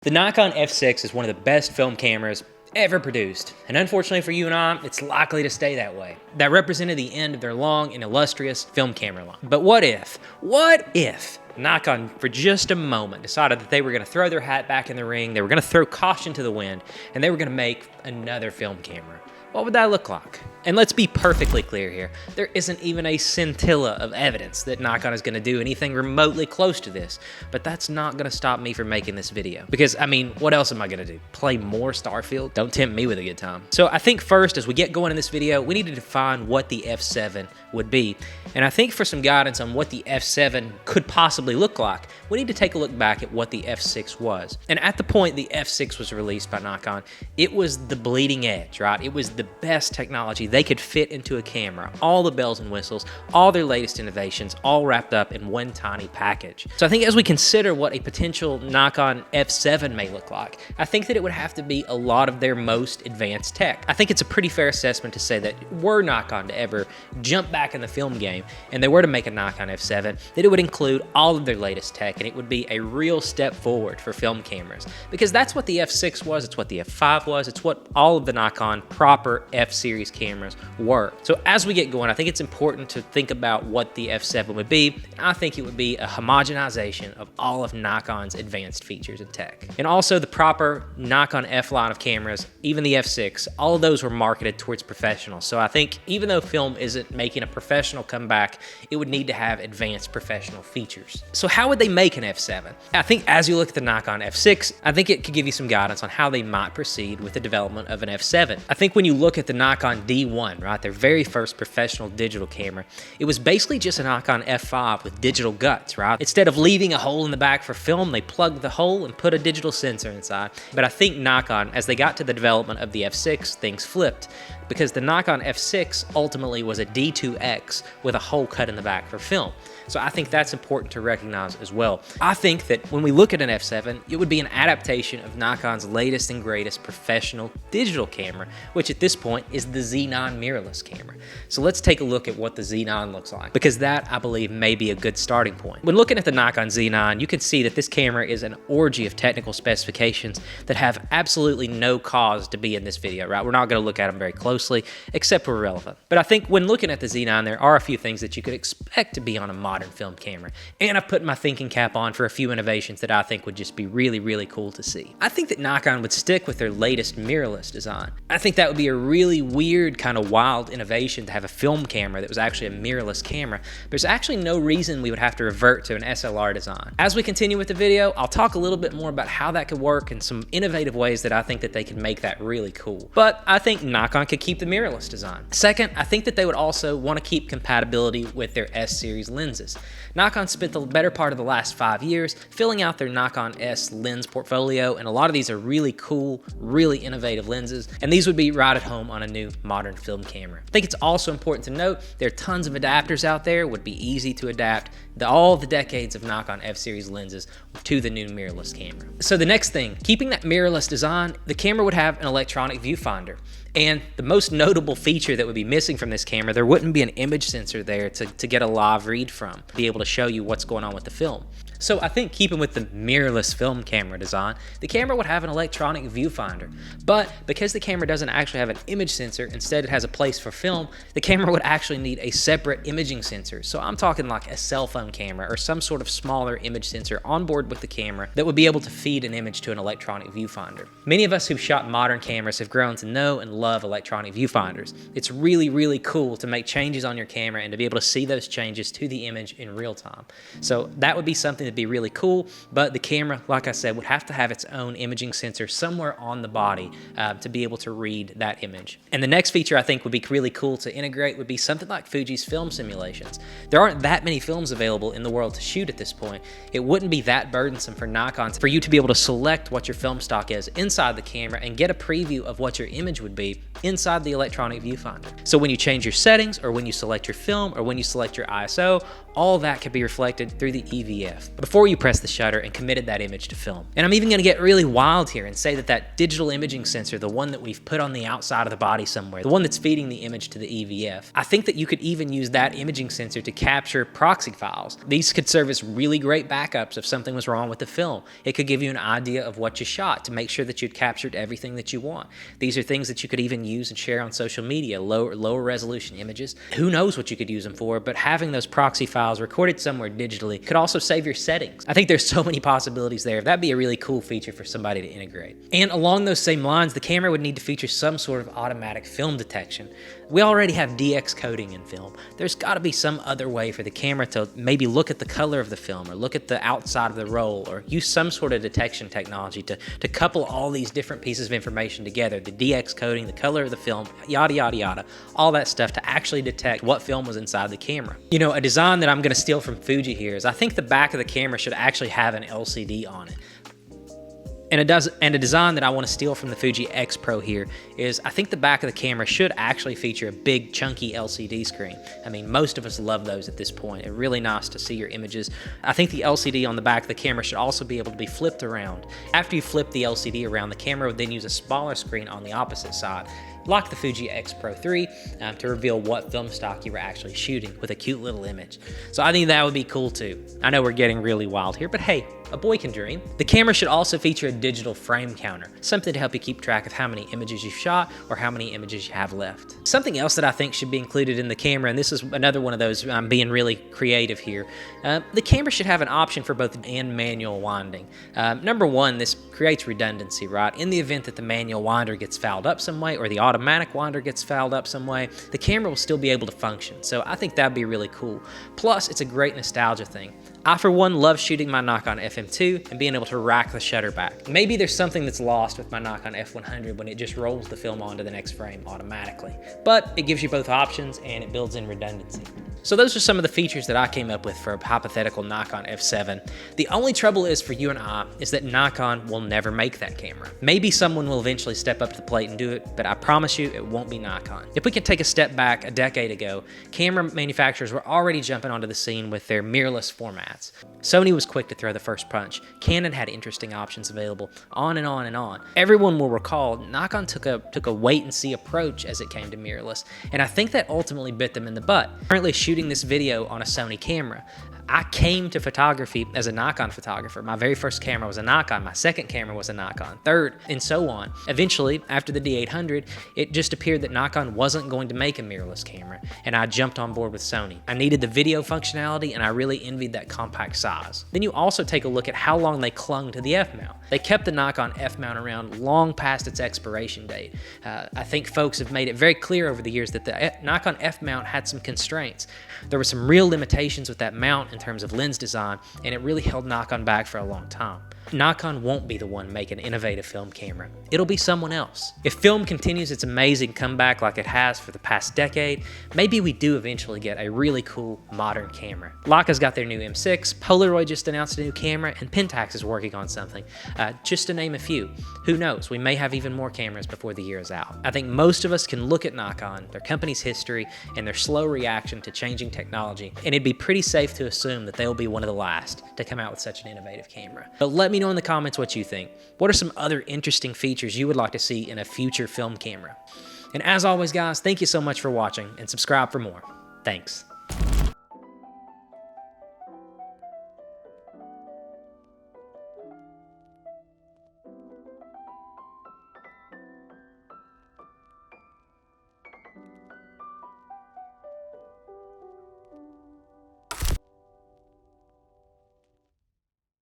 The Nikon F6 is one of the best film cameras ever produced, and unfortunately for you and I, it's likely to stay that way. That represented the end of their long and illustrious film camera line. But what if Nikon, for just a moment, decided that they were going to throw their hat back in the ring, they were going to throw caution to the wind, and they were going to make another film camera? What would that look like? And let's be perfectly clear here, there isn't even a scintilla of evidence that Nikon is going to do anything remotely close to this, but that's not going to stop me from making this video. Because, I mean, what else am I going to do? Play more Starfield? Don't tempt me with a good time. So I think first, as we get going in this video, we need to define what the F7 would be. And I think for some guidance on what the F7 could possibly look like, we need to take a look back at what the F6 was. And at the point the F6 was released by Nikon, it was the bleeding edge, right? It was the best technology they could fit into a camera. All the bells and whistles, all their latest innovations, all wrapped up in one tiny package. So I think as we consider what a potential Nikon F7 may look like, I think that it would have to be a lot of their most advanced tech. I think it's a pretty fair assessment to say that were Nikon to ever jump back in the film game and they were to make a Nikon F7, that it would include all of their latest tech and it would be a real step forward for film cameras. Because that's what the F6 was, it's what the F5 was, it's what all of the Nikon proper F-series cameras were. So as we get going, I think it's important to think about what the F7 would be. I think it would be a homogenization of all of Nikon's advanced features and tech. And also the proper Nikon F line of cameras, even the F6, all of those were marketed towards professionals. So I think even though film isn't making a professional comeback, it would need to have advanced professional features. So how would they make an F7? I think as you look at the Nikon F6, I think it could give you some guidance on how they might proceed with the development of an F7. I think when you look at the Nikon D1, right, their very first professional digital camera, it was basically just a Nikon F5 with digital guts, right? Instead of leaving a hole in the back for film, they plugged the hole and put a digital sensor inside. But I think Nikon, as they got to the development of the F6, things flipped, because the Nikon F6 ultimately was a D2X with a hole cut in the back for film. So I think that's important to recognize as well. I think that when we look at an F7, it would be an adaptation of Nikon's latest and greatest professional digital camera, which at this point is the Z9 mirrorless camera. So let's take a look at what the Z9 looks like, because that, I believe, may be a good starting point. When looking at the Nikon Z9, you can see that this camera is an orgy of technical specifications that have absolutely no cause to be in this video, right? We're not going to look at them very closely, except where relevant. But I think when looking at the Z9, there are a few things that you could expect to be on a modern film camera. And I've put my thinking cap on for a few innovations that I think would just be really, really cool to see. I think that Nikon would stick with their latest mirrorless design. I think that would be a really weird, kind of wild innovation to have a film camera that was actually a mirrorless camera. There's actually no reason we would have to revert to an SLR design. As we continue with the video, I'll talk a little bit more about how that could work and some innovative ways that I think that they could make that really cool. But I think Nikon could keep the mirrorless design. Second, I think that they would also want to keep compatibility with their S-series lenses. Nikon spent the better part of the last 5 years filling out their Nikon S lens portfolio, and a lot of these are really cool, really innovative lenses, and these would be right at home on a new modern film camera. I think it's also important to note there are tons of adapters out there, would be easy to adapt all the decades of Nikon F-series lenses to the new mirrorless camera. So the next thing, keeping that mirrorless design, the camera would have an electronic viewfinder. And the most notable feature that would be missing from this camera, there wouldn't be an image sensor there to get a live read from, be able to show you what's going on with the film. So I think keeping with the mirrorless film camera design, the camera would have an electronic viewfinder. But because the camera doesn't actually have an image sensor, instead it has a place for film, the camera would actually need a separate imaging sensor. So I'm talking like a cell phone camera or some sort of smaller image sensor on board with the camera that would be able to feed an image to an electronic viewfinder. Many of us who've shot modern cameras have grown to know and love electronic viewfinders. It's really, really cool to make changes on your camera and to be able to see those changes to the image in real time. So that would be something that'd be really cool, but the camera, like I said, would have to have its own imaging sensor somewhere on the body to be able to read that image. And the next feature I think would be really cool to integrate would be something like Fuji's film simulations. There aren't that many films available in the world to shoot at this point. It wouldn't be that burdensome for Nikon for you to be able to select what your film stock is inside the camera and get a preview of what your image would be inside the electronic viewfinder. So when you change your settings, or when you select your film, or when you select your ISO, all that could be reflected through the EVF before you press the shutter and committed that image to film. And I'm even gonna get really wild here and say that that digital imaging sensor, the one that we've put on the outside of the body somewhere, the one that's feeding the image to the EVF, I think that you could even use that imaging sensor to capture proxy files. These could serve as really great backups if something was wrong with the film. It could give you an idea of what you shot to make sure that you'd captured everything that you want. These are things that you could even use and share on social media, lower resolution images. Who knows what you could use them for, but having those proxy files recorded somewhere digitally could also save your settings. I think there's so many possibilities there. That'd be a really cool feature for somebody to integrate. And along those same lines, the camera would need to feature some sort of automatic film detection. We already have DX coding in film. There's got to be some other way for the camera to maybe look at the color of the film or look at the outside of the roll or use some sort of detection technology to couple all these different pieces of information together. The DX coding, the color of the film, yada, yada, yada, all that stuff to actually detect what film was inside the camera. You know, a design that I'm going to steal from Fuji here is I think the back of the camera should actually have an LCD on it. And a design that I want to steal from the Fuji X Pro here is I think the back of the camera should actually feature a big chunky LCD screen. I mean, most of us love those at this point. It's really nice to see your images. I think the LCD on the back of the camera should also be able to be flipped around. After you flip the LCD around, the camera would then use a smaller screen on the opposite side, like the Fuji X Pro 3, to reveal what film stock you were actually shooting with a cute little image. So I think that would be cool too. I know we're getting really wild here, but hey, a boy can dream. The camera should also feature a digital frame counter, something to help you keep track of how many images you've shot or how many images you have left. Something else that I think should be included in the camera, and this is another one of those, I'm being really creative here, the camera should have an option for both and manual winding. Number one, this creates redundancy, right? In the event that the manual winder gets fouled up some way or the automatic winder gets fouled up some way, the camera will still be able to function. So I think that'd be really cool. Plus, it's a great nostalgia thing. I, for one, love shooting my Nikon FM2 and being able to rack the shutter back. Maybe there's something that's lost with my Nikon F100 when it just rolls the film onto the next frame automatically. But it gives you both options and it builds in redundancy. So those are some of the features that I came up with for a hypothetical Nikon F7. The only trouble is for you and I is that Nikon will never make that camera. Maybe someone will eventually step up to the plate and do it, but I promise you it won't be Nikon. If we can take a step back a decade ago, camera manufacturers were already jumping onto the scene with their mirrorless formats. Sony was quick to throw the first punch. Canon had interesting options available, on and on and on. Everyone will recall Nikon took a wait and see approach as it came to mirrorless, and I think that ultimately bit them in the butt. Currently shooting this video on a Sony camera. I came to photography as a Nikon photographer. My very first camera was a Nikon, my second camera was a Nikon, third, and so on. Eventually, after the D800, it just appeared that Nikon wasn't going to make a mirrorless camera, and I jumped on board with Sony. I needed the video functionality, and I really envied that compact size. Then you also take a look at how long they clung to the F-mount. They kept the Nikon F-mount around long past its expiration date. I think folks have made it very clear over the years that the Nikon F-mount had some constraints. There were some real limitations with that mount in terms of lens design, and it really held Nikon back for a long time. Nikon won't be the one making an innovative film camera. It'll be someone else. If film continues its amazing comeback like it has for the past decade, maybe we do eventually get a really cool modern camera. Leica's got their new M6, Polaroid just announced a new camera, and Pentax is working on something. Just to name a few. Who knows, we may have even more cameras before the year is out. I think most of us can look at Nikon, their company's history, and their slow reaction to changing technology, and it'd be pretty safe to assume that they'll be one of the last to come out with such an innovative camera. But let me know in the comments what you think. What are some other interesting features you would like to see in a future film camera? And as always, guys, thank you so much for watching, and subscribe for more. Thanks.